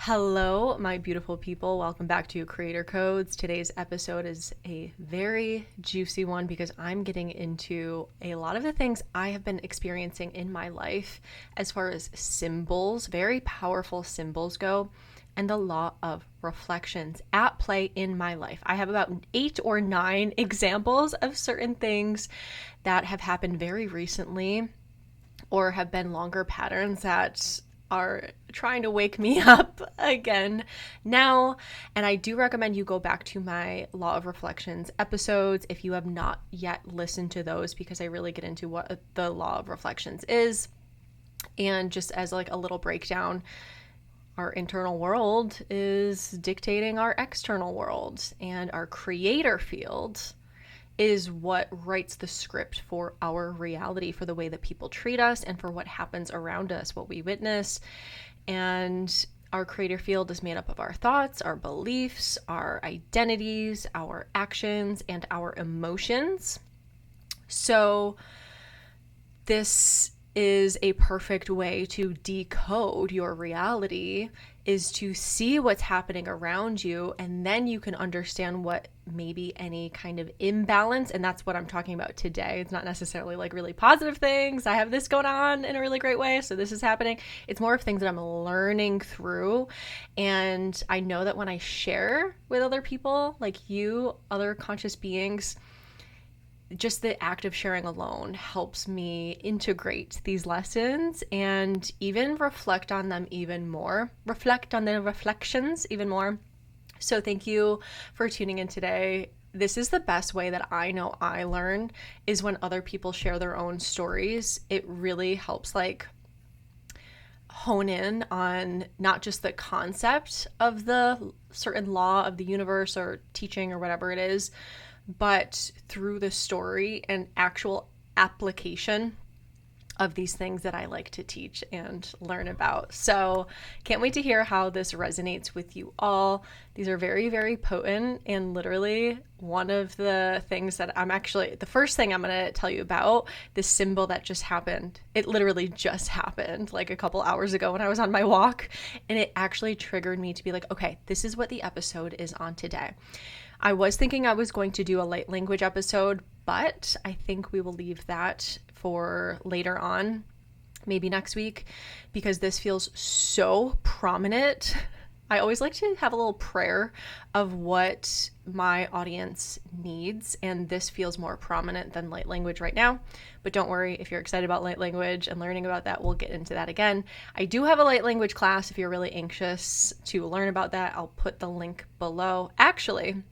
Hello, my beautiful people. Welcome back to Creator Codes. Today's episode is a very juicy one because I'm getting into a lot of the things I have been experiencing in my life as far as symbols, very powerful symbols go, and the law of reflections at play in my life. I have about 8 or 9 examples of certain things that have happened very recently or have been longer patterns that are trying to wake me up again now. And I do recommend you go back to my Law of Reflections episodes if you have not yet listened to those, because I really get into what the Law of Reflections is. And just as like a little breakdown, our internal world is dictating our external world, and our creator field is what writes the script for our reality, for the way that people treat us and for what happens around us, what we witness. And our creator field is made up of our thoughts, our beliefs, our identities, our actions, and our emotions. So this is a perfect way to decode your reality, is to see what's happening around you, and then you can understand what maybe any kind of imbalance, and that's what I'm talking about today. It's not necessarily like really positive things. I have this going on in a really great way, so this is happening. It's more of things that I'm learning through, and I know that when I share with other people, like you, other conscious beings, just the act of sharing alone helps me integrate these lessons and even reflect on them even more, reflect on the reflections even more. So thank you for tuning in today. This is the best way that I know I learn, is when other people share their own stories. It really helps like hone in on not just the concept of the certain law of the universe or teaching or whatever it is, but through the story and actual application of these things that I like to teach and learn about. So can't wait to hear how this resonates with you all. These are very, very potent, and literally one of the things that the first thing I'm going to tell you about, this symbol that just happened. It literally just happened like a couple hours ago when I was on my walk, and it actually triggered me to be like, okay, this is what the episode is on today. I was thinking I was going to do a light language episode, but I think we will leave that for later on, maybe next week, because this feels so prominent. I always like to have a little prayer of what my audience needs, and this feels more prominent than light language right now. But don't worry, if you're excited about light language and learning about that, we'll get into that again. I do have a light language class if you're really anxious to learn about that. I'll put the link below. Actually,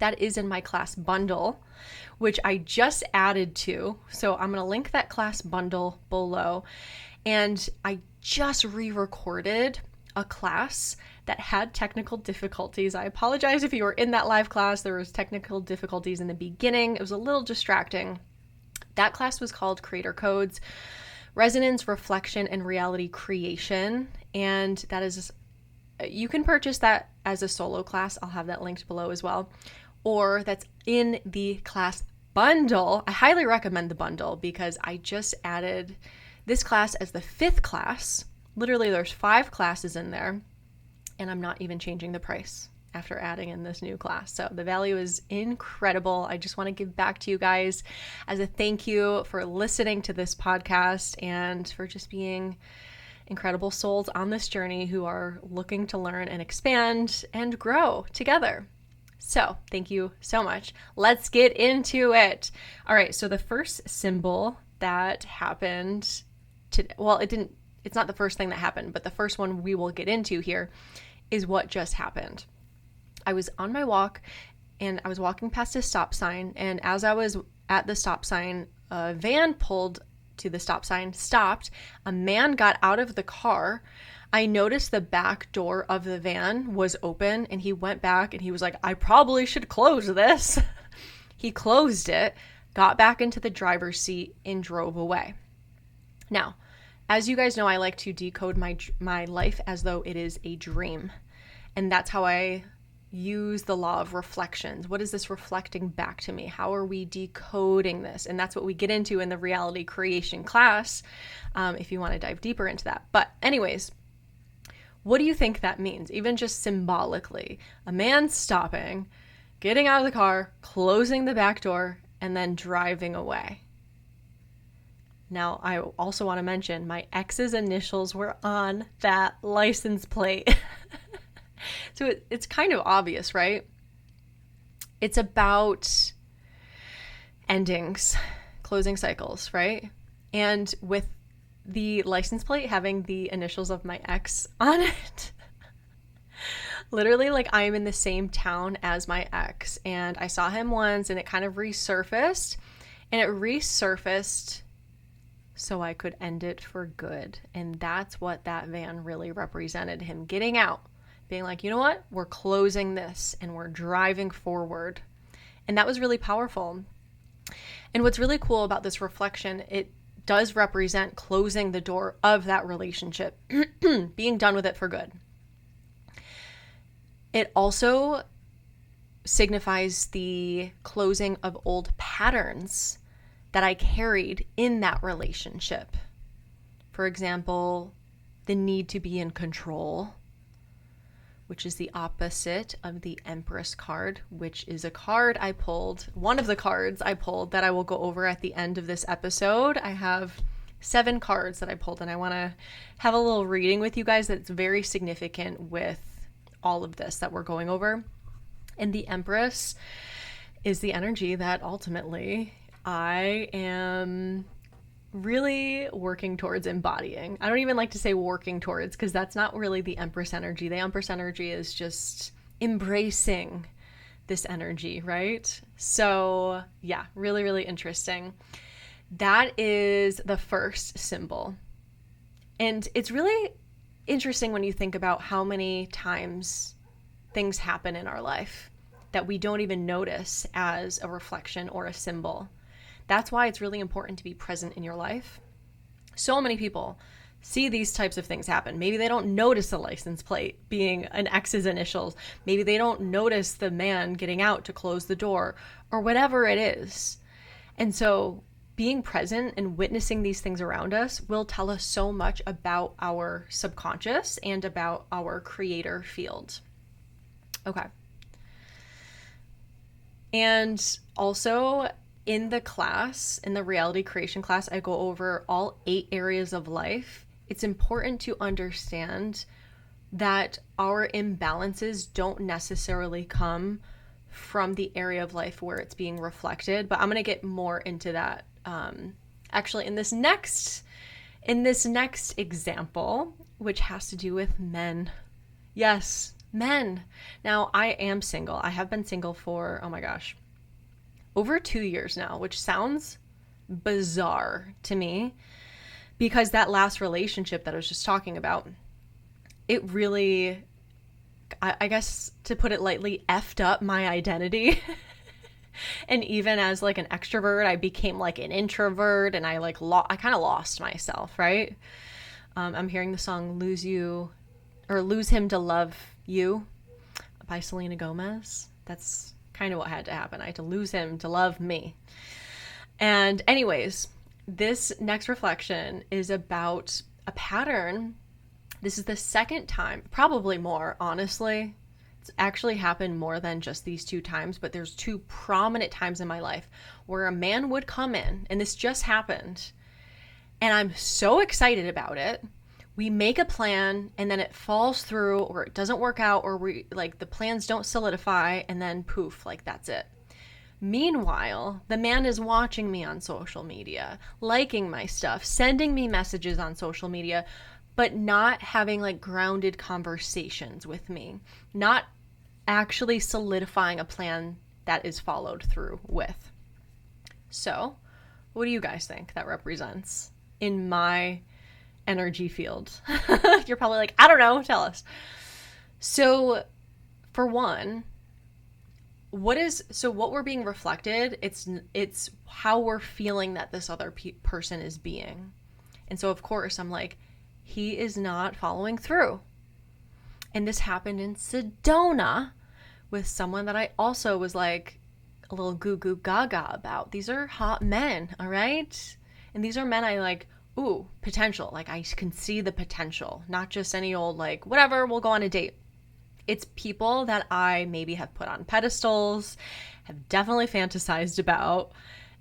that is in my class bundle, which I just added to. So I'm going to link that class bundle below. And I just re-recorded a class that had technical difficulties. I apologize if you were in that live class. There was technical difficulties in the beginning. It was a little distracting. That class was called Creator Codes, Resonance, Reflection, and Reality Creation. And that is, you can purchase that as a solo class. I'll have that linked below as well. Or that's in the class bundle. I highly recommend the bundle because I just added this class as the 5th class. Literally, there's 5 classes in there, and I'm not even changing the price after adding in this new class. So the value is incredible. I just want to give back to you guys as a thank you for listening to this podcast and for just being incredible souls on this journey who are looking to learn and expand and grow together. So thank you so much. Let's get into it. All right. So the first symbol that happened it's not the first thing that happened, but the first one we will get into here is what just happened. I was on my walk and I was walking past a stop sign. And as I was at the stop sign, a van pulled to the stop sign, stopped. A man got out of the car. I noticed the back door of the van was open, and he went back and he was like, I probably should close this. He closed it, got back into the driver's seat, and drove away. Now, as you guys know, I like to decode my life as though it is a dream. And that's how I use the law of reflections. What is this reflecting back to me? How are we decoding this? And that's what we get into in the reality creation class, if you want to dive deeper into that. But anyways, What do you think that means? Even just symbolically, a man stopping, getting out of the car, closing the back door, and then driving away. Now, I also want to mention my ex's initials were on that license plate. So it's kind of obvious, right? It's about endings, closing cycles, right? And with the license plate having the initials of my ex on it, literally, like, I'm in the same town as my ex, and I saw him once, and it kind of resurfaced, and it resurfaced so I could end it for good. And that's what that van really represented, him getting out, being like, you know what, we're closing this and we're driving forward. And that was really powerful. And what's really cool about this reflection, it does represent closing the door of that relationship, being done with it for good. It also signifies the closing of old patterns that I carried in that relationship. For example, the need to be in control, which is the opposite of the Empress card, which is a card I pulled, one of the cards I pulled that I will go over at the end of this episode. I have 7 cards that I pulled, and I want to have a little reading with you guys that's very significant with all of this that we're going over. And the Empress is the energy that ultimately I am really working towards embodying. I don't even like to say working towards, because that's not really the Empress energy. The Empress energy is just embracing this energy, right? So yeah, really, really interesting. That is the first symbol. And it's really interesting when you think about how many times things happen in our life that we don't even notice as a reflection or a symbol. That's why it's really important to be present in your life. So many people see these types of things happen. Maybe they don't notice the license plate being an ex's initials. Maybe they don't notice the man getting out to close the door, or whatever it is. And so being present and witnessing these things around us will tell us so much about our subconscious and about our creator field. Okay. And also, in the class, in the reality creation class, I go over all 8 areas of life. It's important to understand that our imbalances don't necessarily come from the area of life where it's being reflected, but I'm going to get more into that actually in this next example, which has to do with men. Yes, men. Now, I am single. I have been single for, oh my gosh, over 2 years now, which sounds bizarre to me, because that last relationship that I was just talking about, it really, I guess to put it lightly, effed up my identity. And even as like an extrovert, I became like an introvert, and I kind of lost myself, right? I'm hearing the song Lose Him to Love You by Selena Gomez. That's kind of what had to happen. I had to lose him to love me. And anyways, this next reflection is about a pattern. This is the second time, probably more, honestly. It's actually happened more than just these 2 times, but there's 2 prominent times in my life where a man would come in, and this just happened, and I'm so excited about it. We make a plan, and then it falls through, or it doesn't work out, or the plans don't solidify, and then poof, like that's it. Meanwhile, the man is watching me on social media, liking my stuff, sending me messages on social media, but not having like grounded conversations with me, not actually solidifying a plan that is followed through with. So, what do you guys think that represents in my energy field? You're probably like, I don't know, tell us. So, for one, what we're being reflected, it's how we're feeling that this other person is being. And so, of course, I'm like, he is not following through. And this happened in Sedona with someone that I also was like a little goo goo gaga about. These are hot men, all right? And these are men I like ooh, potential. Like I can see the potential, not just any old, like, whatever, we'll go on a date. It's people that I maybe have put on pedestals, have definitely fantasized about,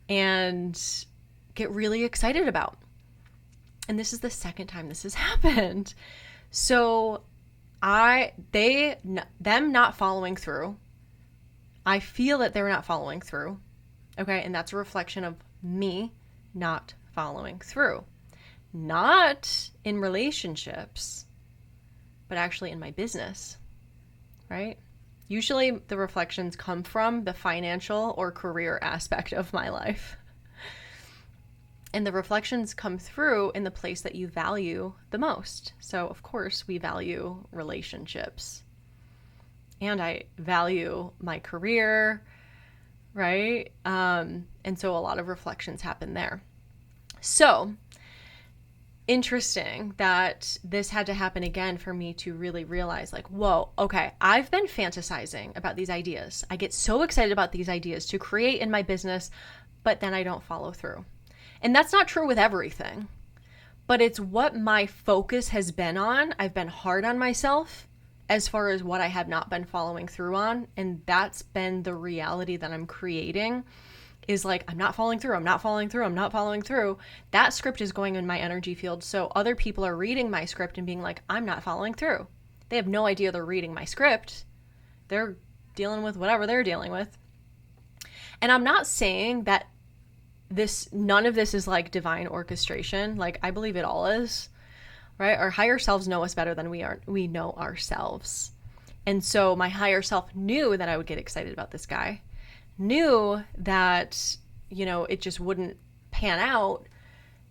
and get really excited about. And this is the second time this has happened. So them not following through, I feel that they're not following through. Okay. And that's a reflection of me not following through. Not in relationships, but actually in my business, right? Usually the reflections come from the financial or career aspect of my life. And the reflections come through in the place that you value the most. So, of course, we value relationships. And I value my career, right? And so a lot of reflections happen there. So, interesting that this had to happen again for me to really realize, like, whoa, okay, I've been fantasizing about these ideas. I get so excited about these ideas to create in my business, but then I don't follow through. And that's not true with everything, but it's what my focus has been on. I've been hard on myself as far as what I have not been following through on. And that's been the reality that I'm creating, is like, I'm not following through. I'm not following through. I'm not following through. That script is going in my energy field. So other people are reading my script and being like, I'm not following through. They have no idea they're reading my script. They're dealing with whatever they're dealing with. And I'm not saying that none of this is like divine orchestration. Like, I believe it all is, right? Our higher selves know us better than we know ourselves. And so my higher self knew that I would get excited about this guy, knew that, it just wouldn't pan out,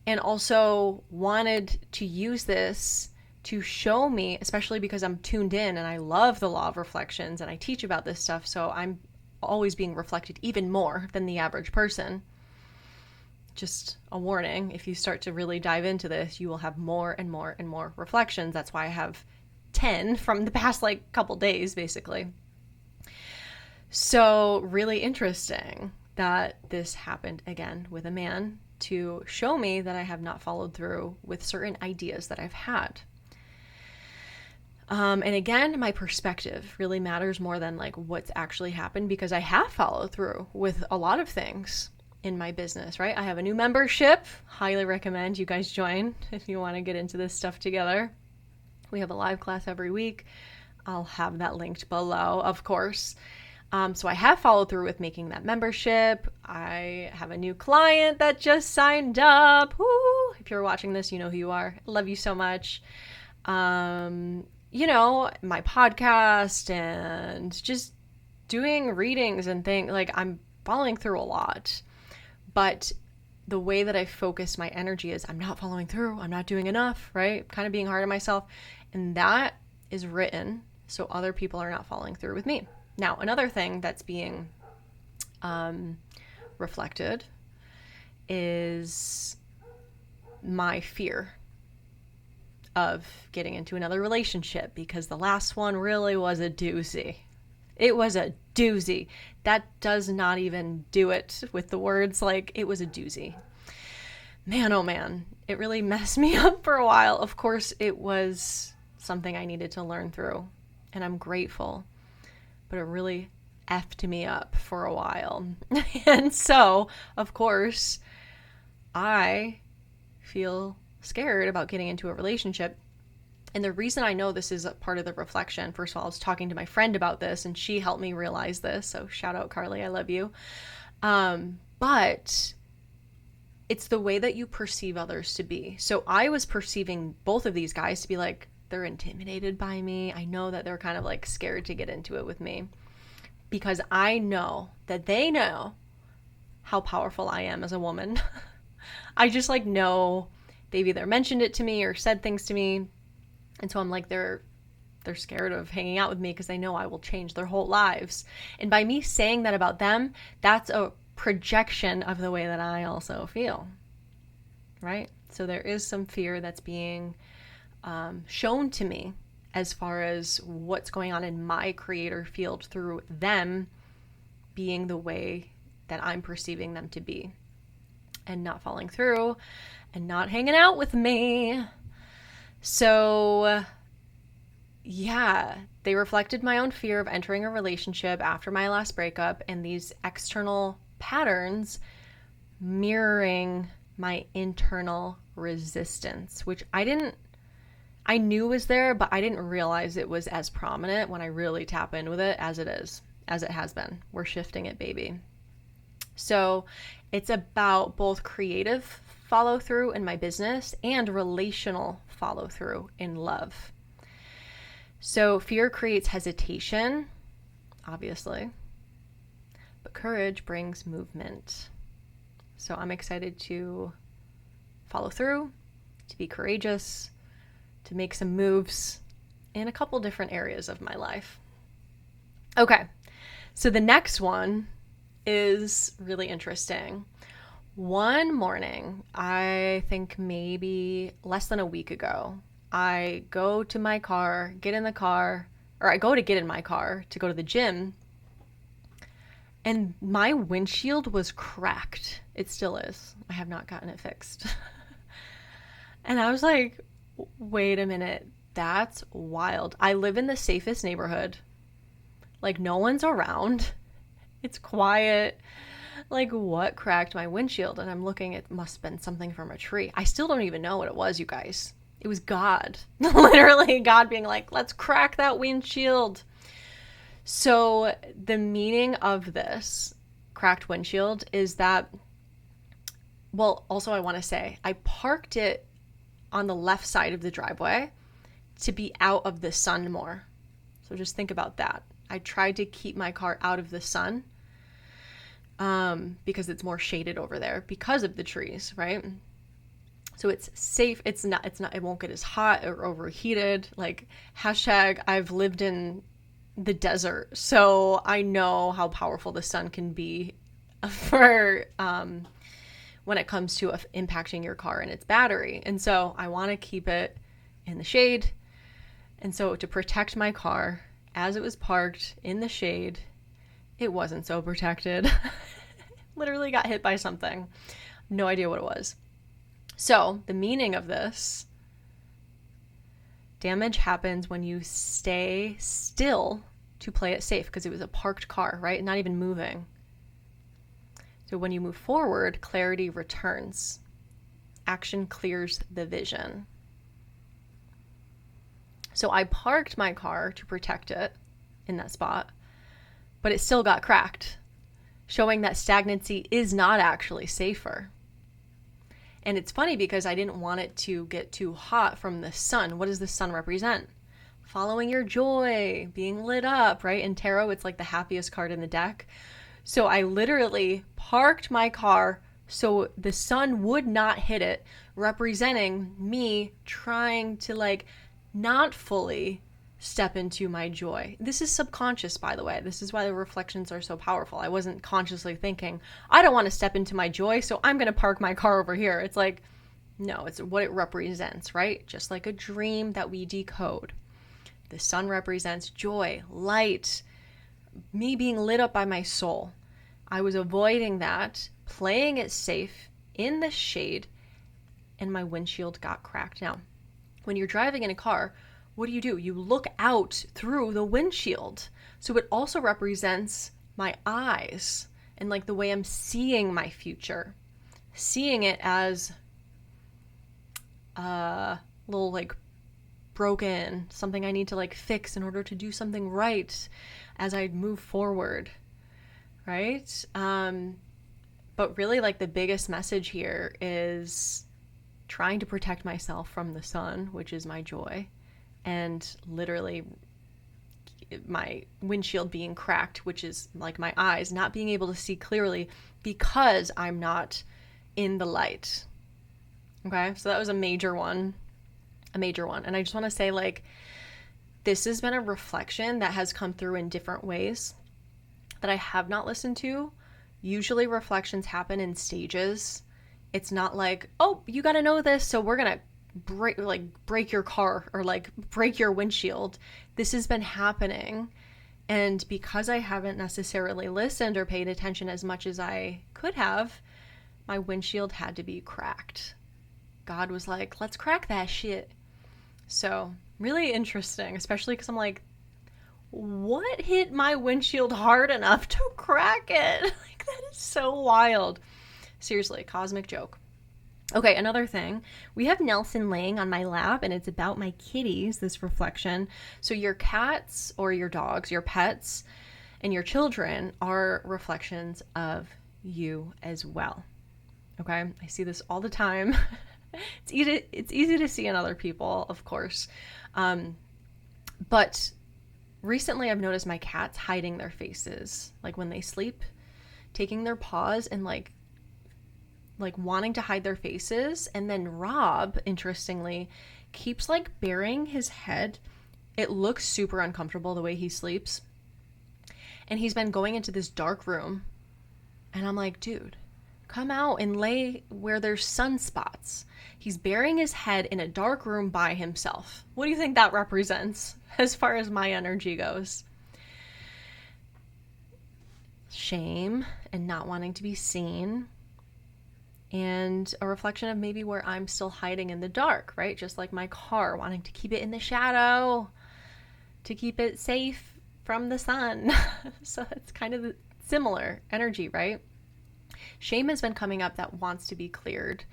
and also wanted to use this to show me, especially because I'm tuned in and I love the law of reflections and I teach about this stuff. So I'm always being reflected even more than the average person. Just a warning, if you start to really dive into this, you will have more and more and more reflections. That's why I have 10 from the past couple days, basically. So really interesting that this happened again with a man to show me that I have not followed through with certain ideas that I've had. And again, my perspective really matters more than what's actually happened, because I have followed through with a lot of things in my business, right? I have a new membership. Highly recommend you guys join if you want to get into this stuff together. We have a live class every week. I'll have that linked below, of course. So I have followed through with making that membership. I have a new client that just signed up. Woo! If you're watching this, you know who you are. I love you so much. My podcast and just doing readings and things. I'm following through a lot. But the way that I focus my energy is I'm not following through. I'm not doing enough, right? Kind of being hard on myself. And that is written so other people are not following through with me. Now, another thing that's being reflected is my fear of getting into another relationship, because the last one really was a doozy. It was a doozy. That does not even do it with the words. It was a doozy. Man, oh man, it really messed me up for a while. Of course, it was something I needed to learn through, and I'm grateful, but it really effed me up for a while. And so, of course, I feel scared about getting into a relationship. And the reason I know this is a part of the reflection, first of all, I was talking to my friend about this and she helped me realize this. So shout out, Carly, I love you. But it's the way that you perceive others to be. So I was perceiving both of these guys to be they're intimidated by me. I know that they're kind of scared to get into it with me, because I know that they know how powerful I am as a woman. I just know they've either mentioned it to me or said things to me. And so I'm they're scared of hanging out with me because they know I will change their whole lives. And by me saying that about them, that's a projection of the way that I also feel, right? So there is some fear that's being shown to me as far as what's going on in my creator field through them being the way that I'm perceiving them to be. and not following through and not hanging out with me. So yeah, they reflected my own fear of entering a relationship after my last breakup, and these external patterns mirroring my internal resistance, which I knew was there, but I didn't realize it was as prominent when I really tap in with it as it is, as it has been. We're shifting it, baby. So it's about both creative follow through in my business and relational follow through in love. So fear creates hesitation, obviously, but courage brings movement. So I'm excited to follow through, to be courageous, to make some moves in a couple different areas of my life. Okay, so the next one is really interesting. One morning, I think maybe less than a week ago, I go to my car, get in my car to go to the gym, and my windshield was cracked. It still is. I have not gotten it fixed. And I was like, wait a minute, that's wild. I live in the safest neighborhood. Like, no one's around. It's quiet. Like, what cracked my windshield? And I'm looking, it must have been something from a tree. I still don't even know what it was, you guys. It was God. Literally God being like, let's crack that windshield. So the meaning of this cracked windshield is that, well, also I want to say, I parked it on the left side of the driveway to be out of the sun more. So just think about that. I tried to keep my car out of the sun because it's more shaded over there because of the trees, right? So it's safe. It won't get as hot or overheated. Like, hashtag I've lived in the desert, so I know how powerful the sun can be for when it comes to impacting your car and its battery. And so I want to keep it in the shade. And so to protect my car as it was parked in the shade, it wasn't so protected. Literally got hit by something. No idea what it was. So the meaning of this: damage happens when you stay still to play it safe, because it was a parked car, right? Not even moving. So when you move forward, clarity returns. Action clears the vision. So I parked my car to protect it in that spot, but it still got cracked, showing that stagnancy is not actually safer. And it's funny because I didn't want it to get too hot from the sun. What does the sun represent? Following your joy, being lit up, right? In tarot, it's like the happiest card in the deck. So I literally parked my car so the sun would not hit it, representing me trying to like not fully step into my joy. This is subconscious, by the way. This is why the reflections are so powerful. I wasn't consciously thinking, I don't want to step into my joy, so I'm going to park my car over here. It's like, no, it's what it represents, right? Just like a dream that we decode. The sun represents joy, light, me being lit up by my soul. I was avoiding that, playing it safe in the shade, and my windshield got cracked. Now, when you're driving in a car, what do? You look out through the windshield. So it also represents my eyes and like the way I'm seeing my future, seeing it as a little like broken, something I need to like fix in order to do something right as I move forward, right? But really like the biggest message here is trying to protect myself from the sun, which is my joy, and literally my windshield being cracked, which is like my eyes not being able to see clearly because I'm not in the light. Okay, so that was a major one. And I just want to say, like, this has been a reflection that has come through in different ways that I have not listened to. Usually reflections happen in stages. It's not like, oh, you got to know this, so we're going to break your car or like break your windshield. This has been happening. And because I haven't necessarily listened or paid attention as much as I could have, my windshield had to be cracked. God was like, let's crack that shit. So really interesting, especially because I'm like, what hit my windshield hard enough to crack it? Like, that is so wild. Seriously, cosmic joke. Okay, another thing. We have Nelson laying on my lap, and it's about my kitties, this reflection. So your cats or your dogs, your pets, and your children are reflections of you as well. Okay, I see this all the time. It's easy to see in other people, of course. But recently I've noticed my cats hiding their faces, like when they sleep, taking their paws and like wanting to hide their faces. And then Rob, interestingly, keeps like burying his head. It looks super uncomfortable the way he sleeps. And he's been going into this dark room. And I'm like, dude, come out and lay where there's sunspots. He's burying his head in a dark room by himself. What do you think that represents as far as my energy goes? Shame and not wanting to be seen. And a reflection of maybe where I'm still hiding in the dark, right? Just like my car, wanting to keep it in the shadow, to keep it safe from the sun. So it's kind of similar energy, right? Shame has been coming up that wants to be cleared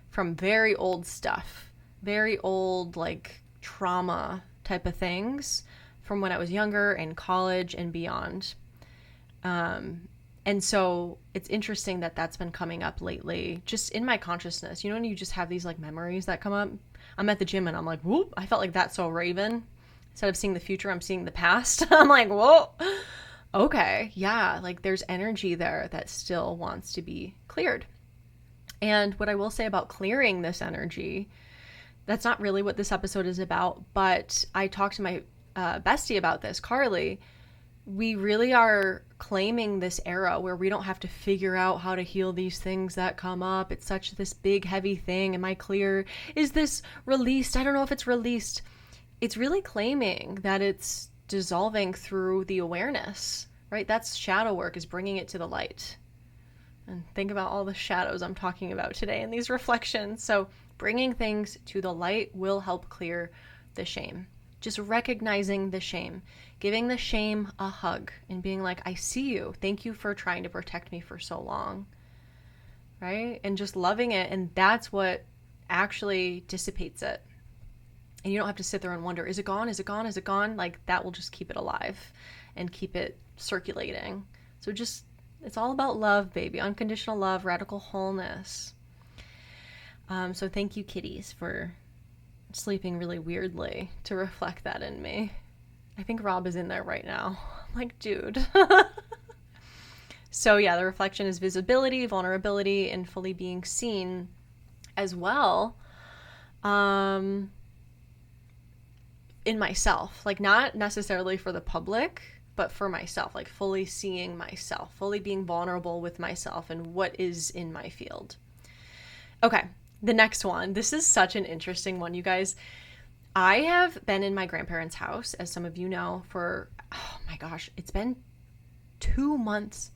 from very old stuff, very old like trauma type of things from when I was younger and college and beyond. And so it's interesting that that's been coming up lately, just in my consciousness. You know, when you just have these like memories that come up. I'm at the gym and I'm like, whoop, I felt like that's so Raven. Instead of seeing the future, I'm seeing the past. I'm like, whoa, okay, yeah, like there's energy there that still wants to be cleared. And what I will say about clearing this energy, that's not really what this episode is about, but I talked to my bestie about this, Carly. We really are claiming this era where we don't have to figure out how to heal these things that come up. It's such this big, heavy thing. Am I clear? Is this released? I don't know if it's released. It's really claiming that it's dissolving through the awareness, right? That's shadow work, is bringing it to the light. And think about all the shadows I'm talking about today in these reflections. So bringing things to the light will help clear the shame. Just recognizing the shame, giving the shame a hug and being like, I see you. Thank you for trying to protect me for so long, right? And just loving it. And that's what actually dissipates it. And you don't have to sit there and wonder, is it gone? Is it gone? Is it gone? Like that will just keep it alive and keep it circulating. So just, it's all about love, baby. Unconditional love, radical wholeness. So thank you, kitties, for sleeping really weirdly to reflect that in me. I think Rob is in there right now. I'm like, dude. So yeah, the reflection is visibility, vulnerability, and fully being seen as well. In myself, like not necessarily for the public, but for myself, like fully seeing myself, fully being vulnerable with myself and what is in my field. Okay. The next one, this is such an interesting one, you guys. I have been in my grandparents' house, as some of you know, for, oh my gosh, it's been 2 months.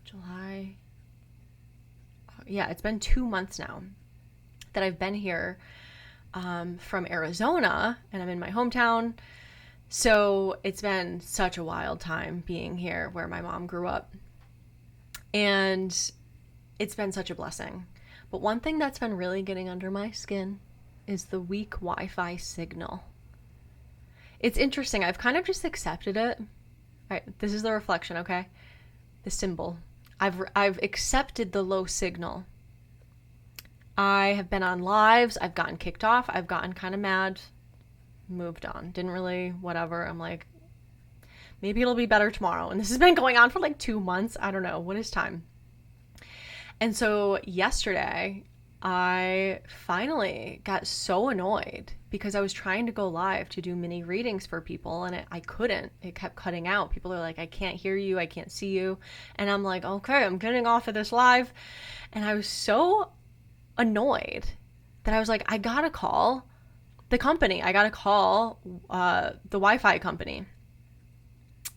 July. Yeah, it's been 2 months now that I've been here from Arizona, and I'm in my hometown. So it's been such a wild time being here where my mom grew up. And it's been such a blessing. But one thing that's been really getting under my skin is the weak Wi-Fi signal. It's interesting. I've kind of just accepted it. All right, this is the reflection, okay? The symbol. I've accepted the low signal. I have been on lives. I've gotten kicked off. I've gotten kind of mad. Moved on. Didn't really, whatever. I'm like, maybe it'll be better tomorrow. And this has been going on for like 2 months. I don't know. What is time? And so yesterday, I finally got so annoyed because I was trying to go live to do mini readings for people and I couldn't. It kept cutting out. People are like, I can't hear you. I can't see you. And I'm like, okay, I'm getting off of this live. And I was so annoyed that I was like, I gotta call the company. I gotta call the Wi-Fi company.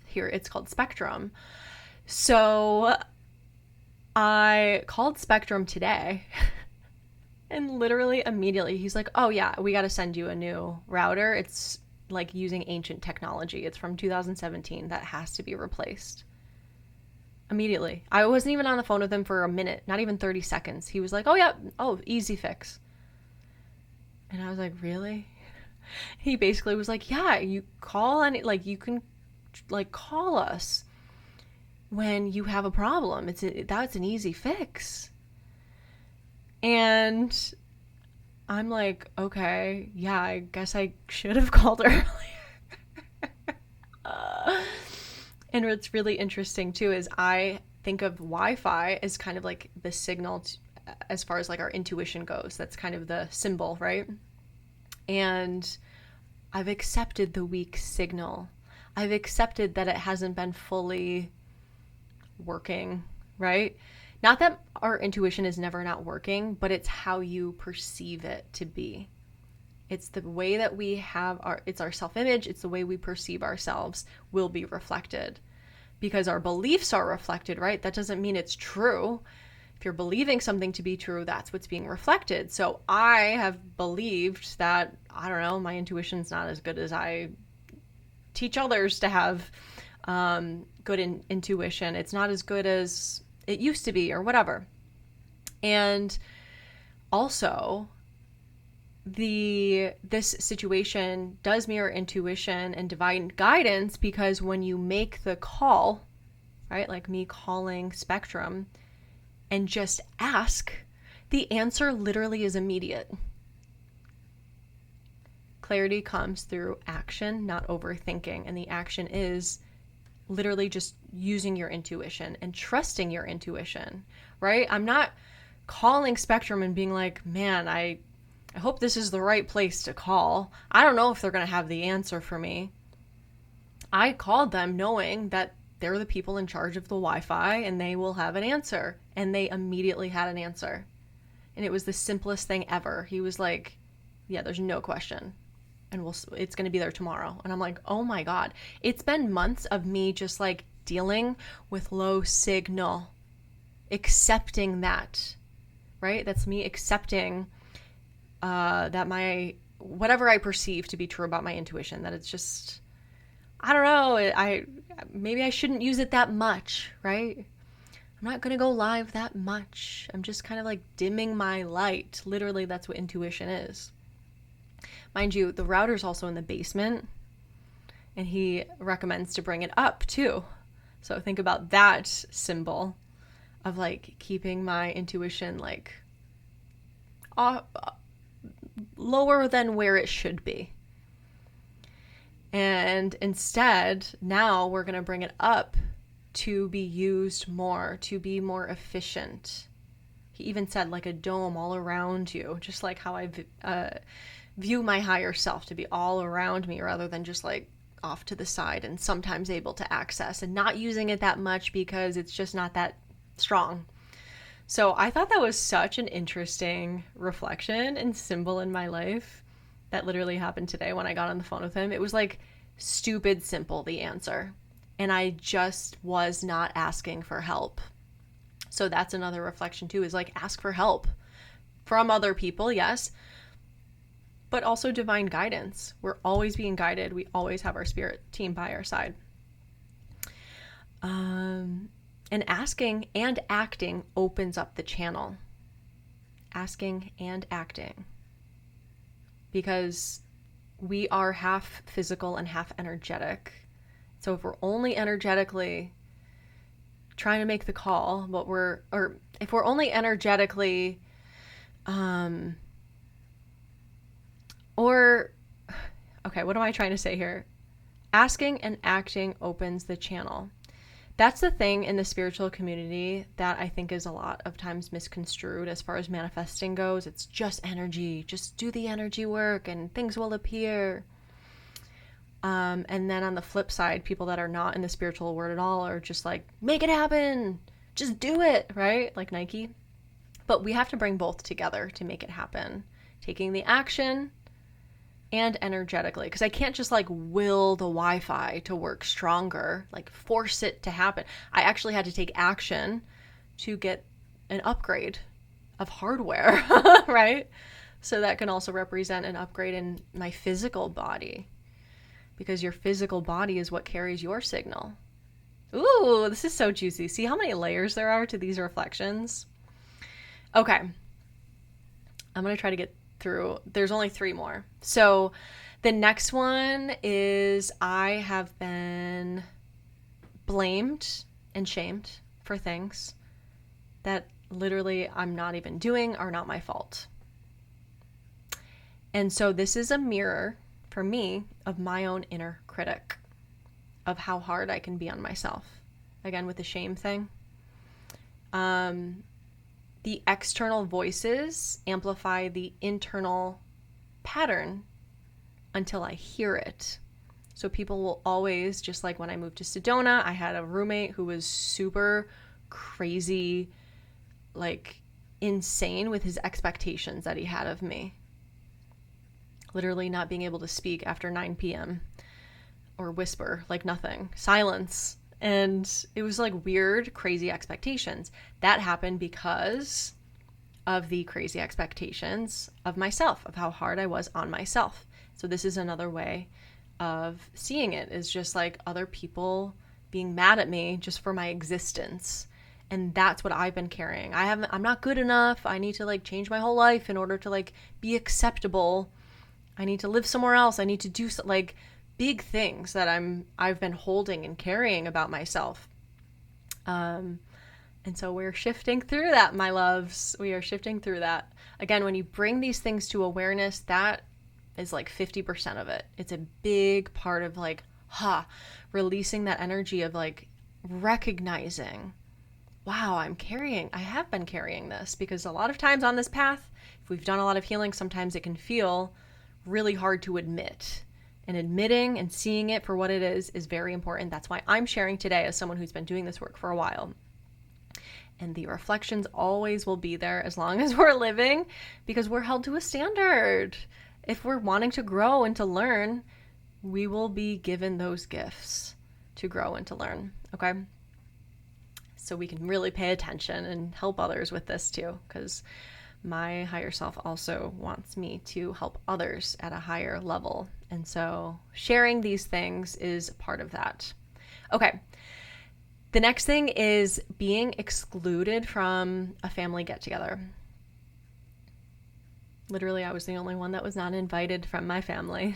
Here, it's called Spectrum. So I called Spectrum today and literally immediately he's like, oh yeah, we got to send you a new router. It's like using ancient technology. It's from 2017 that has to be replaced. Immediately. I wasn't even on the phone with him for a minute, not even 30 seconds. He was like, oh yeah, oh, easy fix. And I was like, really? He basically was like, yeah, you call and like you can like call us when you have a problem. That's an easy fix. And I'm like, okay, yeah, I guess I should have called earlier. And what's really interesting too is I think of Wi-Fi as kind of like the signal as far as like our intuition goes. That's kind of the symbol, right? And I've accepted the weak signal. I've accepted that it hasn't been fully working, right? Not that our intuition is never not working, but it's how you perceive it to be. It's the way that we have it's our self-image, it's the way we perceive ourselves will be reflected. Because our beliefs are reflected, right? That doesn't mean it's true. If you're believing something to be true, that's what's being reflected. So I have believed that, I don't know, my intuition's not as good as I teach others to have good intuition. It's not as good as it used to be or whatever. And also, this situation does mirror intuition and divine guidance, because when you make the call, right, like me calling Spectrum, and just ask, the answer literally is immediate. Clarity comes through action, not overthinking, and the action is literally just using your intuition and trusting your intuition, right? I'm not calling Spectrum and being like, man, I hope this is the right place to call. I don't know if they're going to have the answer for me. I called them knowing that they're the people in charge of the Wi-Fi and they will have an answer. And they immediately had an answer. And it was the simplest thing ever. He was like, yeah, there's no question. And it's going to be there tomorrow. And I'm like, oh my God. It's been months of me just like dealing with low signal. Accepting that, right? That's me accepting that my whatever I perceive to be true about my intuition, that it's just, I don't know, maybe I shouldn't use it that much, right? I'm not gonna go live that much. I'm just kind of like dimming my light. Literally, that's what intuition is. Mind you, the router's also in the basement, and he recommends to bring it up too. So think about that symbol of like keeping my intuition like lower than where it should be. And instead, now we're going to bring it up to be used more, to be more efficient. He even said like a dome all around you, just like how I view my higher self, to be all around me rather than just like off to the side and sometimes able to access, and not using it that much because it's just not that strong. So I thought that was such an interesting reflection and symbol in my life that literally happened today when I got on the phone with him. It was like stupid simple, the answer. And I just was not asking for help. So that's another reflection too, is like ask for help from other people, yes, but also divine guidance. We're always being guided. We always have our spirit team by our side. And asking and acting opens up the channel. Asking and acting. Because we are half physical and half energetic. So if we're only energetically trying to make the call, or if we're only energetically, okay, what am I trying to say here? Asking and acting opens the channel. That's the thing in the spiritual community that I think is a lot of times misconstrued as far as manifesting goes. It's just energy. Just do the energy work and things will appear. And then on the flip side, people that are not in the spiritual world at all are just like, make it happen. Just do it, right? Like Nike. But we have to bring both together to make it happen. Taking the action and energetically, because I can't just like will the Wi-Fi to work stronger, like force it to happen. I actually had to take action to get an upgrade of hardware, right? So that can also represent an upgrade in my physical body, because your physical body is what carries your signal. Ooh, this is so juicy. See how many layers there are to these reflections? Okay. I'm going to try to get through. There's only 3 more. So the next one is I have been blamed and shamed for things that literally I'm not even doing, are not my fault. And so this is a mirror for me of my own inner critic, of how hard I can be on myself. Again, with the shame thing. The external voices amplify the internal pattern until I hear it. So people will always, just like when I moved to Sedona, I had a roommate who was super crazy, like insane with his expectations that he had of me. Literally not being able to speak after 9 p.m. or whisper, like nothing, silence. And it was like weird, crazy expectations. That happened because of the crazy expectations of myself, of how hard I was on myself. So this is another way of seeing it, is just like other people being mad at me just for my existence. And that's what I've been carrying. I'm not good enough. I need to like change my whole life in order to like be acceptable. I need to live somewhere else. I need to do like big things that I've been holding and carrying about myself. And so we're shifting through that, my loves. We are shifting through that. Again, when you bring these things to awareness, that is like 50% of it. It's a big part of like, releasing that energy of like recognizing, wow, I have been carrying this. Because a lot of times on this path, if we've done a lot of healing, sometimes it can feel really hard to admit. And admitting and seeing it for what it is very important. That's why I'm sharing today as someone who's been doing this work for a while. And the reflections always will be there as long as we're living, because we're held to a standard. If we're wanting to grow and to learn, we will be given those gifts to grow and to learn, okay? So we can really pay attention and help others with this too, because my higher self also wants me to help others at a higher level. And so sharing these things is part of that. Okay. The next thing is being excluded from a family get-together. Literally, I was the only one that was not invited from my family.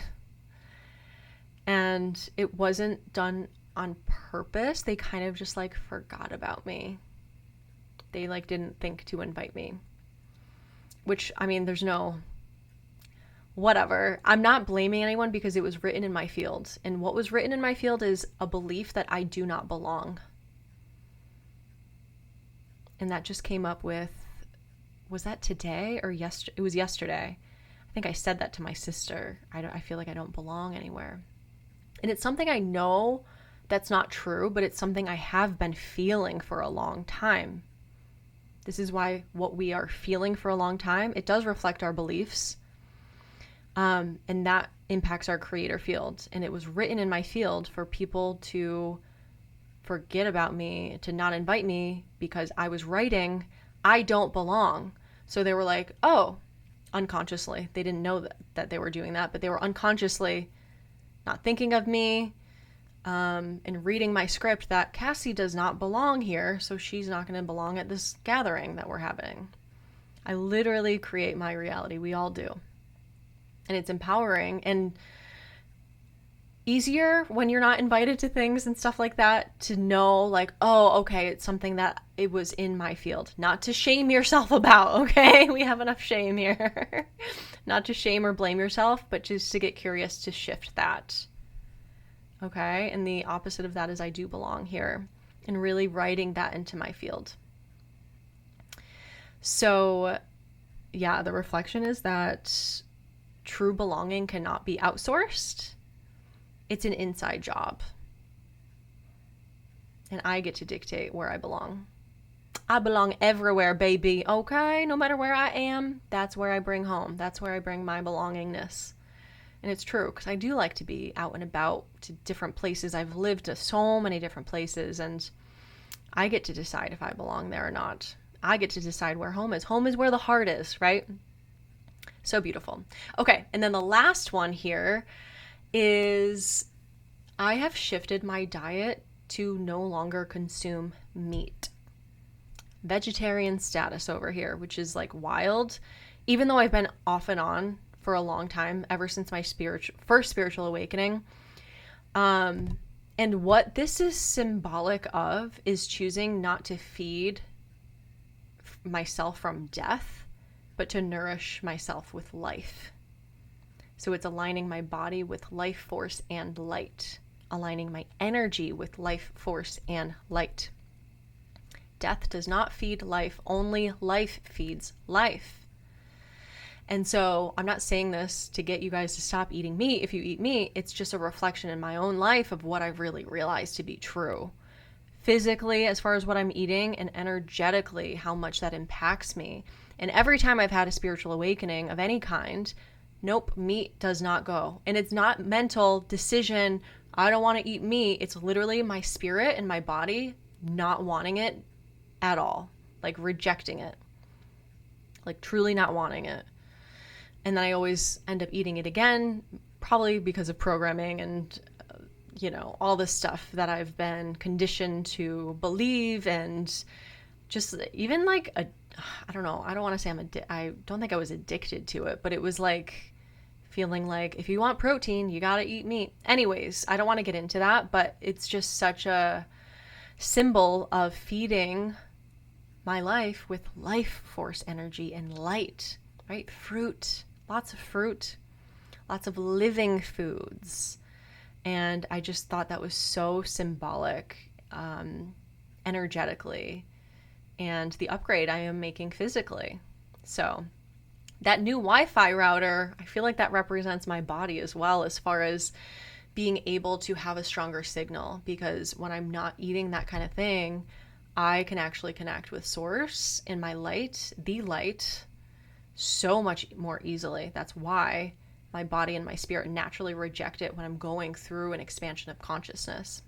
And it wasn't done on purpose. They kind of just like forgot about me. They like didn't think to invite me. Which, I mean, there's no, whatever. I'm not blaming anyone because it was written in my field. And what was written in my field is a belief that I do not belong. And that just came up with, was that today or yesterday? It was yesterday. I think I said that to my sister. I feel like I don't belong anywhere. And it's something I know that's not true, but it's something I have been feeling for a long time. This is why what we are feeling for a long time, it does reflect our beliefs. And that impacts our creator field. And it was written in my field for people to forget about me, to not invite me, because I was writing, I don't belong. So they were like, oh, unconsciously. They didn't know that they were doing that, but they were unconsciously not thinking of me, and reading my script that Cassie does not belong here, so she's not going to belong at this gathering that we're having. I literally create my reality. We all do. And it's empowering and easier when you're not invited to things and stuff like that to know like, oh, okay, it's something that it was in my field. Not to shame yourself about, okay? We have enough shame here. Not to shame or blame yourself, but just to get curious to shift that. Okay, and the opposite of that is I do belong here, and really writing that into my field. So, yeah, the reflection is that true belonging cannot be outsourced. It's an inside job. And I get to dictate where I belong. I belong everywhere, baby, okay? No matter where I am, that's where I bring home. That's where I bring my belongingness. And it's true, because I do like to be out and about to different places. I've lived to so many different places, and I get to decide if I belong there or not. I get to decide where home is. Home is where the heart is, right? So beautiful. Okay, and then the last one here is I have shifted my diet to no longer consume meat. Vegetarian status over here, which is like wild, even though I've been off and on for a long time, ever since my first spiritual awakening. And what this is symbolic of is choosing not to feed myself from death, but to nourish myself with life. So it's aligning my body with life force and light, aligning my energy with life force and light. Death does not feed life, only life feeds life. And so I'm not saying this to get you guys to stop eating meat if you eat meat. It's just a reflection in my own life of what I've really realized to be true. Physically, as far as what I'm eating, and energetically, how much that impacts me. And every time I've had a spiritual awakening of any kind, nope, meat does not go. And it's not mental decision, I don't want to eat meat. It's literally my spirit and my body not wanting it at all. Like rejecting it. Like truly not wanting it. And then I always end up eating it again, probably because of programming and, all this stuff that I've been conditioned to believe, and just even like, I don't know, I don't want to say I don't think I was addicted to it, but it was like feeling like if you want protein, you got to eat meat. Anyways, I don't want to get into that, but it's just such a symbol of feeding my life with life force energy and light, right? Fruit. Lots of living foods. And I just thought that was so symbolic, energetically, and the upgrade I am making physically. So that new Wi-Fi router, I feel like that represents my body as well, as far as being able to have a stronger signal, because when I'm not eating that kind of thing, I can actually connect with source in my light, the light, so much more easily. That's why my body and my spirit naturally reject it when I'm going through an expansion of consciousness.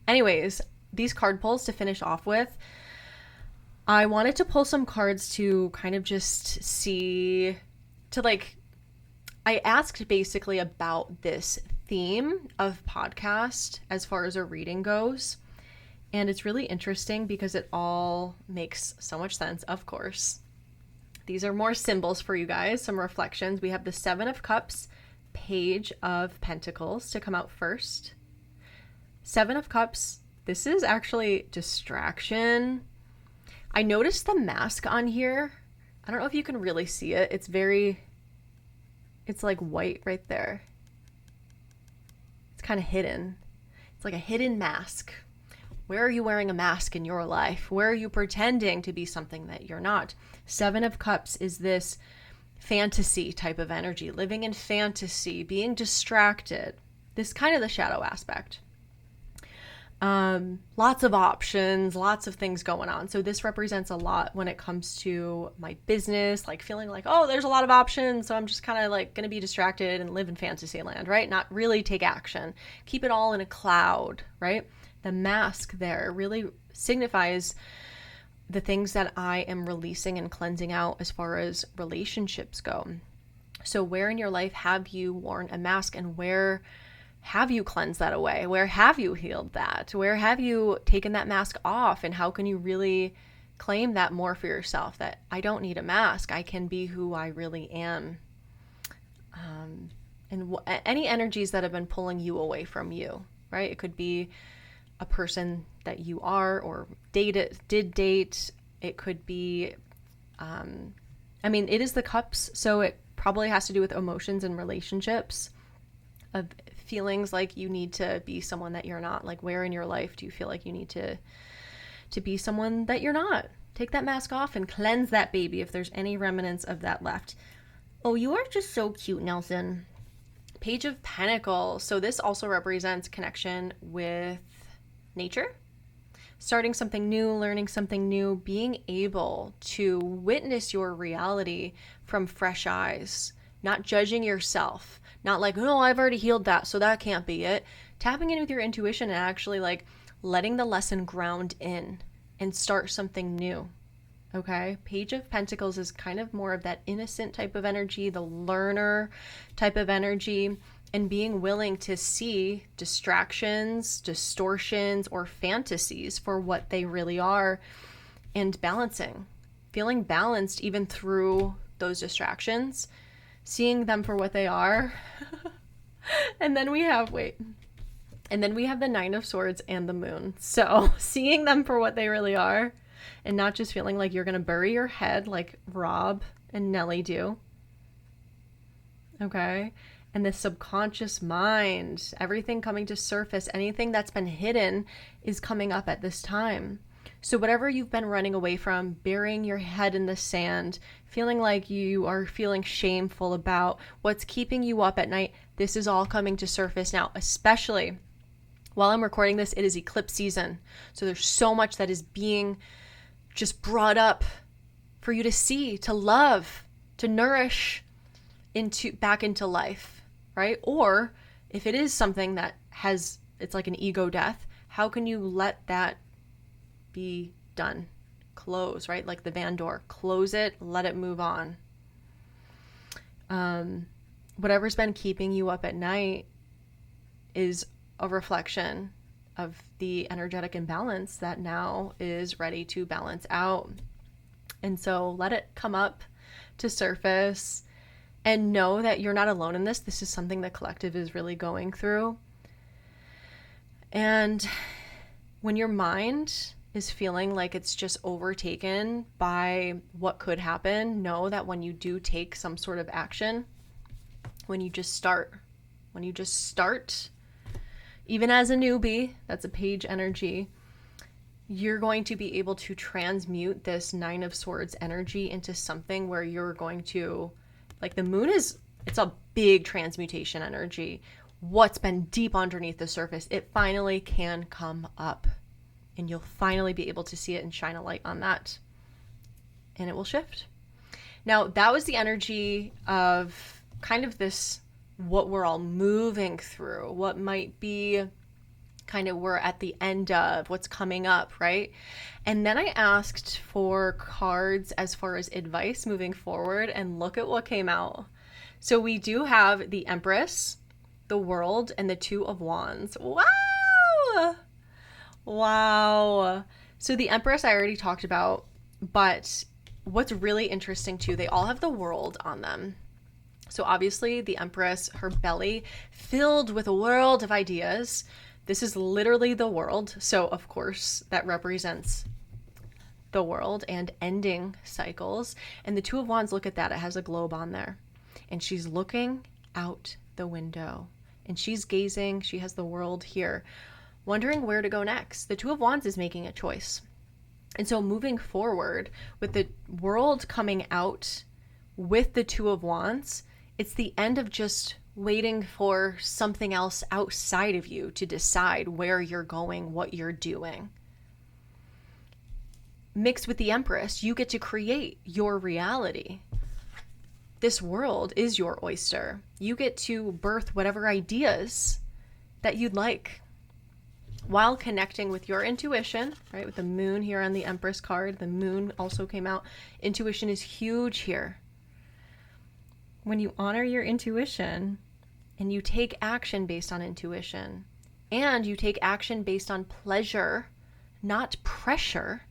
Anyways, these card pulls to finish off with, I wanted to pull some cards to kind of just see, I asked basically about this theme of podcast as far as a reading goes. And it's really interesting because it all makes so much sense, of course. These are more symbols for you guys, some reflections. We have the Seven of Cups, Page of Pentacles to come out first. Seven of Cups, this is actually distraction. I noticed the mask on here. I don't know if you can really see it. It's like white right there. It's kind of hidden. It's like a hidden mask. Where are you wearing a mask in your life? Where are you pretending to be something that you're not? Seven of Cups is this fantasy type of energy, living in fantasy, being distracted. This kind of the shadow aspect. Lots of options, lots of things going on. So this represents a lot when it comes to my business, like feeling like, oh, there's a lot of options. So I'm just kind of like going to be distracted and live in fantasy land, right? Not really take action. Keep it all in a cloud, right? The mask there really signifies the things that I am releasing and cleansing out as far as relationships go. So where in your life have you worn a mask, and where have you cleansed that away? Where have you healed that? Where have you taken that mask off? And how can you really claim that more for yourself, that I don't need a mask. I can be who I really am. Any energies that have been pulling you away from you, right? It could be a person that you are or did date. It could be, it is the cups, so it probably has to do with emotions and relationships, of feelings like you need to be someone that you're not. Like, where in your life do you feel like you need to be someone that you're not? Take that mask off and cleanse that baby if there's any remnants of that left. Oh, you are just so cute, Nelson. Page of Pentacles. So this also represents connection with nature, starting something new, learning something new, being able to witness your reality from fresh eyes, not judging yourself, not like, no, I've already healed that, so that can't be it. Tapping in with your intuition and actually like letting the lesson ground in and start something new. Okay, Page of Pentacles is kind of more of that innocent type of energy, the learner type of energy, and being willing to see distractions, distortions, or fantasies for what they really are, and balancing, feeling balanced even through those distractions, seeing them for what they are. And then we have the Nine of Swords and the Moon. So seeing them for what they really are, and not just feeling like you're going to bury your head like Rob and Nellie do. Okay? And the subconscious mind, everything coming to surface, anything that's been hidden is coming up at this time. So whatever you've been running away from, burying your head in the sand, feeling like you are feeling shameful about what's keeping you up at night, this is all coming to surface now, especially while I'm recording this, it is eclipse season. So there's so much that is being just brought up for you to see, to love, to nourish back into life, right? Or if it is something that it's like an ego death, how can you let that be done? Close, right? Like the van door, close it, let it move on. Whatever's been keeping you up at night is a reflection of the energetic imbalance that now is ready to balance out. And so let it come up to surface and know that you're not alone in this. This is something the collective is really going through. And when your mind is feeling like it's just overtaken by what could happen, know that when you do take some sort of action, when you just start, even as a newbie, that's a page energy, you're going to be able to transmute this Nine of Swords energy into something where you're going to, like the moon it's a big transmutation energy. What's been deep underneath the surface, it finally can come up. And you'll finally be able to see it and shine a light on that. And it will shift. Now, that was the energy of kind of this, what we're all moving through, what might be kind of we're at the end of, what's coming up, right? And then I asked for cards as far as advice moving forward, and look at what came out. So we do have the Empress, the World, and the Two of Wands. Wow. So the Empress I already talked about, but what's really interesting too, they all have the World on them. So obviously the Empress, her belly filled with a world of ideas. This is literally the world. So of course that represents the world and ending cycles. And the Two of Wands, look at that. It has a globe on there. And she's looking out the window and she's gazing. She has the world here, wondering where to go next. The Two of Wands is making a choice. And so moving forward with the world coming out with the Two of Wands, it's the end of just waiting for something else outside of you to decide where you're going, what you're doing. Mixed with the Empress, you get to create your reality. This world is your oyster. You get to birth whatever ideas that you'd like while connecting with your intuition, right? With the moon here on the Empress card, the moon also came out. Intuition is huge here. When you honor your intuition and you take action based on intuition and you take action based on pleasure, not pressure,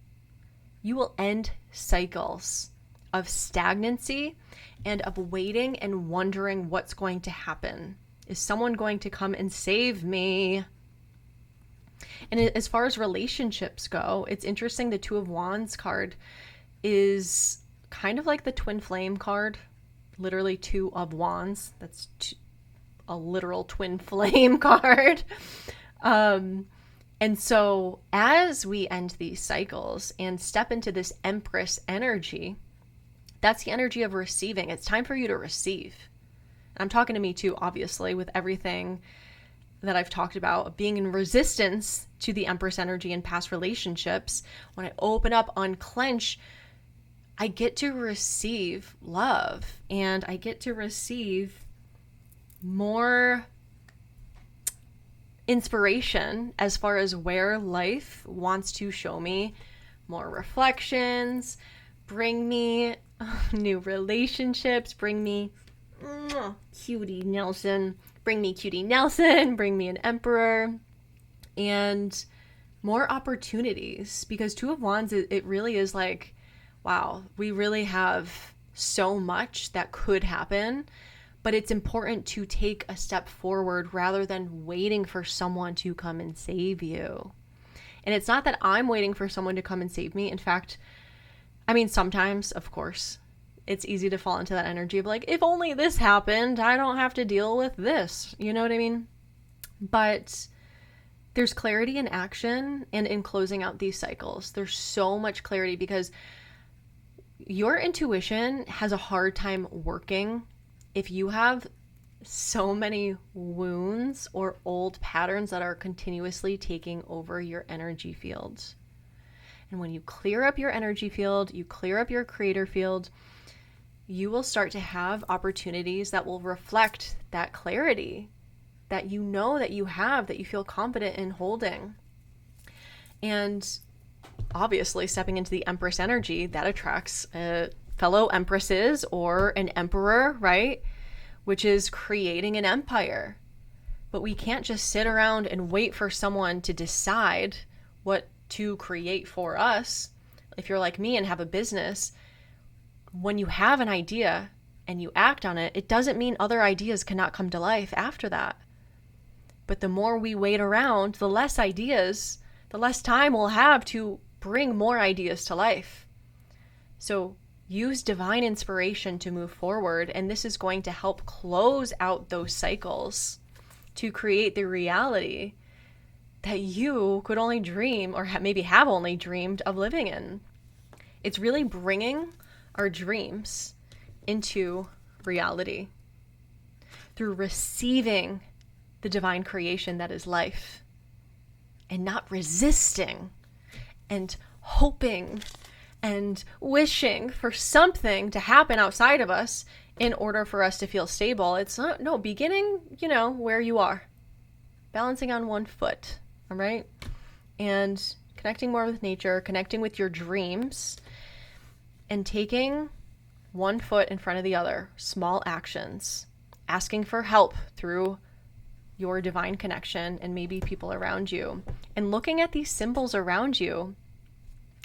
you will end cycles of stagnancy and of waiting and wondering what's going to happen. Is someone going to come and save me? And as far as relationships go, it's interesting. The Two of Wands card is kind of like the twin flame card. Literally Two of Wands. That's a literal twin flame card. And so as we end these cycles and step into this Empress energy, that's the energy of receiving. It's time for you to receive. I'm talking to me too, obviously, with everything that I've talked about, being in resistance to the Empress energy in past relationships. When I open up, unclench, I get to receive love and I get to receive more inspiration as far as where life wants to show me more reflections, bring me new relationships, bring me cutie Nelson, bring me an emperor, and more opportunities. Because Two of Wands, it really is like, wow, we really have so much that could happen, but it's important to take a step forward rather than waiting for someone to come and save you. And it's not that I'm waiting for someone to come and save me. In fact, I mean, sometimes, of course, it's easy to fall into that energy of like, if only this happened, I don't have to deal with this. You know what I mean? But there's clarity in action and in closing out these cycles. There's so much clarity because your intuition has a hard time working if you have so many wounds or old patterns that are continuously taking over your energy fields. And when you clear up your energy field, you clear up your creator field, you will start to have opportunities that will reflect that clarity that you know that you have, that you feel confident in holding. And obviously, stepping into the Empress energy, that attracts fellow Empresses or an emperor, right? Which is creating an empire. But we can't just sit around and wait for someone to decide what to create for us. If you're like me and have a business, when you have an idea and you act on it, it doesn't mean other ideas cannot come to life after that. But the more we wait around, the less ideas, the less time we'll have to bring more ideas to life. So use divine inspiration to move forward, and this is going to help close out those cycles to create the reality that you could only dream or maybe have only dreamed of living in. It's really bringing our dreams into reality through receiving the divine creation that is life and not resisting and hoping and wishing for something to happen outside of us in order for us to feel stable. It's not, no, beginning, where you are, balancing on one foot, all right? And connecting more with nature, connecting with your dreams, and taking one foot in front of the other, small actions, asking for help through your divine connection and maybe people around you, and looking at these symbols around you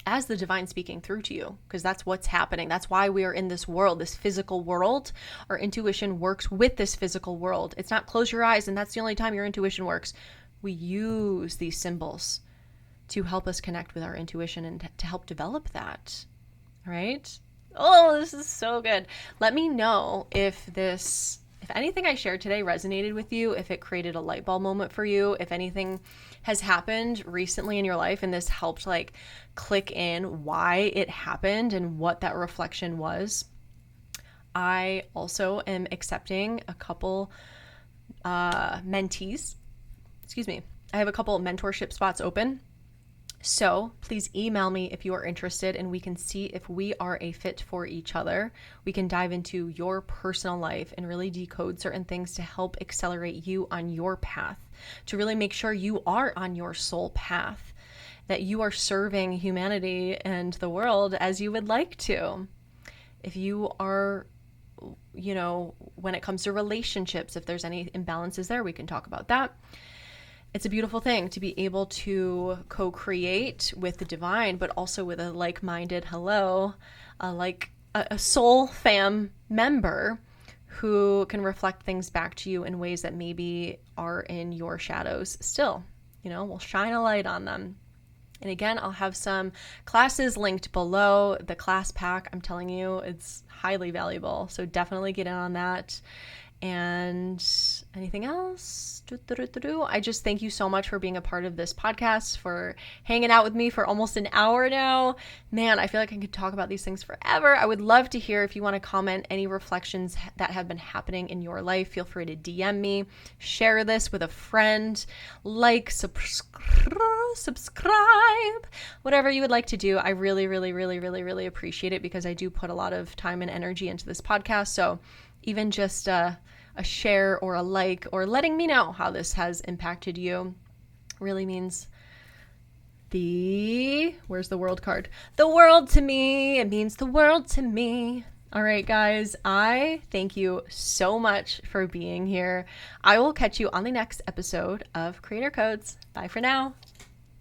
as the divine speaking through to you, because that's what's happening. That's why we are in this world, this physical world. Our intuition works with this physical world. It's not close your eyes and that's the only time your intuition works. We use these symbols to help us connect with our intuition and to help develop that. All right? Oh, this is so good. Let me know if anything I shared today resonated with you, if it created a light bulb moment for you, if anything has happened recently in your life and this helped like click in why it happened and what that reflection was. I also am accepting a couple mentees. Excuse me. I have a couple mentorship spots open. So please email me if you are interested and we can see if we are a fit for each other. We can dive into your personal life and really decode certain things to help accelerate you on your path, to really make sure you are on your soul path, that you are serving humanity and the world as you would like to. If you are, when it comes to relationships, if there's any imbalances there, we can talk about that. It's a beautiful thing to be able to co-create with the divine, but also with a like-minded a soul fam member who can reflect things back to you in ways that maybe are in your shadows still. We'll shine a light on them. And again, I'll have some classes linked below. The class pack, I'm telling you, it's highly valuable. So definitely get in on that. And anything else? I just thank you so much for being a part of this podcast, for hanging out with me for almost an hour now. Man, I feel like I could talk about these things forever. I would love to hear if you want to comment any reflections that have been happening in your life. Feel free to DM me, share this with a friend, subscribe, whatever you would like to do. I really, really, really, really, really appreciate it because I do put a lot of time and energy into this podcast. So even just a share or a like or letting me know how this has impacted you really means where's the world card? The world to me. It means the world to me. All right, guys, I thank you so much for being here. I will catch you on the next episode of Creator Codes. Bye for now.